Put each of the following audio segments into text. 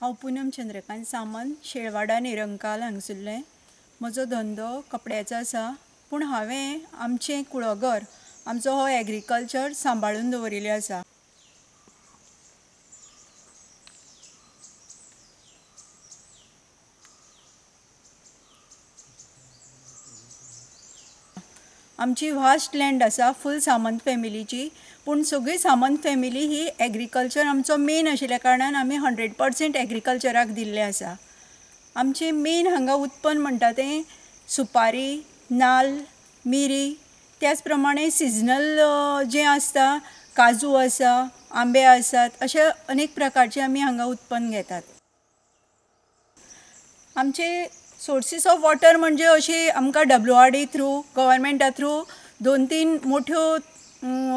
हांव पूनम चंद्रकांत सामंत शेळवाडा निरंकाल हांगसरलें म्हजो धंदो कपड्याचो आसा पूण हांवें आमचें कुळागर आमचो हो एग्रीकल्चर सांबाळून दवरिल्लो आसा। आमची वास्ट लँड आसा फूल सामंत फॅमिलीची, पूण सगळी सामंत फॅमिली ही एग्रीकल्चर आमचो मेन आशिल्ल्या कारणान आमी 100% एग्रीकल्चराक दिल्ले आसा। आमचें मेन हांगा उत्पन्न म्हणटा तें सुपारी, नाल्ल, मिरी, त्याच प्रमाणे सिजनल जें आसता काजू आसा, आंबे आसात, अशे अनेक प्रकारचे आमी हांगा उत्पन्न घेतात। आमचे सोर्सीस ऑफ वॉटर म्हणजे अशी आमकां WRD थ्रू गव्हर्मेंटा थ्रू 2-3 मोठ्यो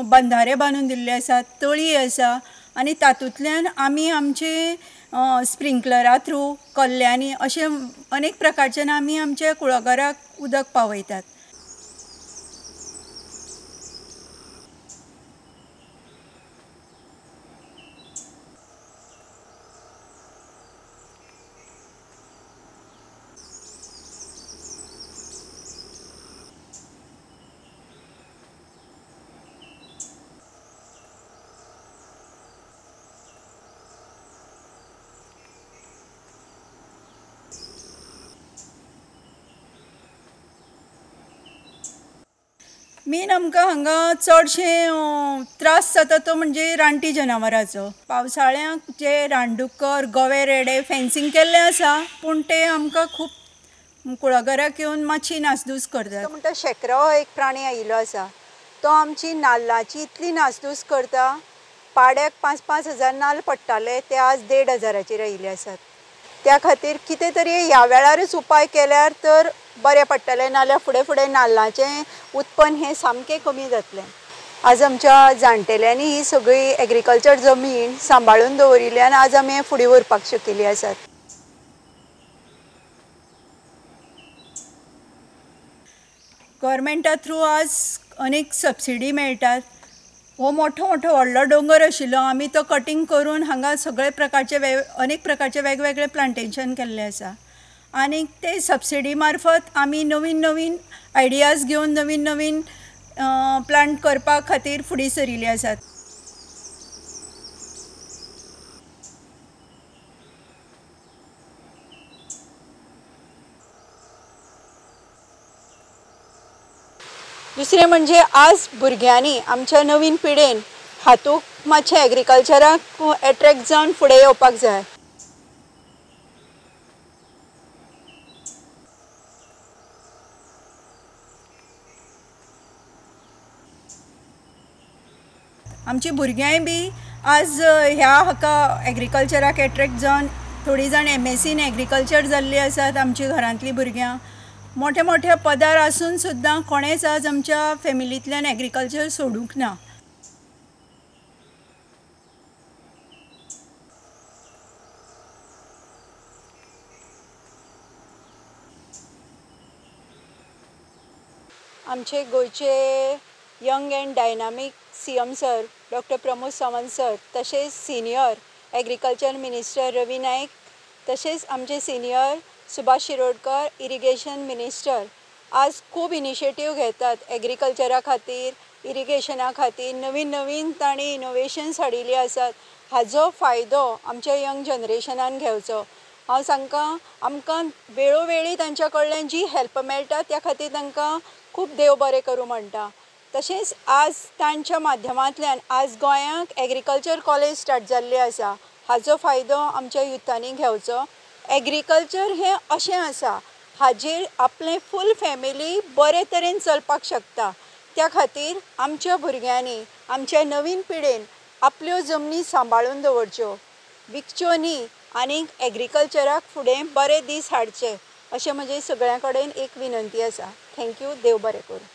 बंधारे बांदून दिल्ले आसात, तळी आसा आनी तातूंतल्यान आमी आमचे स्प्रिंकलरा थ्रू कल्ल्यांनी अशे अनेक प्रकारच्यान आमी आमच्या कुळागराक उदक पावयतात। मेन आमकां हांगा चडशे त्रास जाता तो म्हणजे रानटी जनावरांचो। पावसाळ्यांत जे रानडुक्कर, गवे रेडे फेन्सिंग केल्लें आसा, पूण ते आमकां खूब कुळागराक येवन मातशी नासधूस करतात। तो म्हणटा शेकरो हो एक प्राणी आयिल्लो आसा, तो आमची नाल्लाची इतली नासधूस करता। पाड्याक 5-5 हजार नाल्ल पडटाले, ते आज 1.5 हजाराचेर आयिल्ले आसात। त्या खातीर कितें तरी ह्या वेळारच उपाय केल्यार तर बरें पडटलें, नाल्यार फुडें फुडें नाल्लाचें उत्पन्न हें सामकें कमी जातलें। आज आमच्या जाणटेल्यांनी ही सगळी एग्रीकल्चर जमीन सांबाळून दवरिल्ल्यान आज आमी फुडें व्हरपाक शकली आसात। गव्हर्मेंटा थ्रू आज अनेक सबसिडी मेळटात। हो मोठो व्हडलो डोंगर आशिल्लो, आमी तो कटींग करून हांगा सगळे प्रकारचे अनेक प्रकारचे वेगवेगळे प्लांटेशन केल्ले आसा आनी ते सबसिडी मार्फत आमी नवीन नवीन आयडियाज घेवन नवीन नवीन प्लांट करपा खातीर फुडें सरिल्ले आसात। दुसरें म्हणजे आज भुरग्यांनी आमच्या नवीन पिळगेन हातूंत मातशें एग्रीकल्चराक एट्रॅक्ट जावन फुडें येवपाक जाय। आमची भुरग्यांय बी आज ह्या हाका एग्रीकल्चराक एट्रॅक्ट जावन थोडीं जाण MSc इन एग्रीकल्चर जाल्लीं आसात। आमची घरांतलीं भुरग्यां मोठ्या मोठ्या पदार आसून सुद्दां कोणेच आज आमच्या फॅमिलींतल्यान एग्रीकल्चर सोडूंक ना। आमचे गोंयचे young and dynamic CM sir doctor Pramod Sawant sir, तशेंच senior agriculture minister Ravi Naik, तशेंच आमचे senior Subhash Shirodkar irrigation minister आज खूब इनिशिएटीव घेतात एग्रीकल्चरा खातीर, इरिगेशना खातीर नवीन नवीन तांणी इनोवेशन्स हाडिल्ले आसात। हाजो फायदो आमच्या यंग जनरेशनान घेवचो। हांव सांगतां आमकां वेळोवेळी तांच्या कडल्यान जी हेल्प मेळटा त्या खातीर तांकां खूब देव बरें करूं म्हणटा। तशेंच आज तांच्या माध्यमांतल्यान आज गोंयांत एग्रीकल्चर कॉलेज स्टार्ट जाल्ली आसा, हाजो फायदो आमच्या युथांनी घेवचो। एग्रीकल्चर हें अशें आसा हाजेर आपलें फूल फॅमिली बरे तरेन चलपाक शकता। त्या खातीर आमच्या भुरग्यांनी आमच्या नवीन पिळगेन आपल्यो जमनी सांबाळून दवरच्यो, विकच्यो न्ही, आनी एग्रीकल्चराक फुडें बरे दीस हाडचे अशें म्हजें सगळ्यां कडेन एक विनंती आसा। थँक्यू, देव बरें करूं।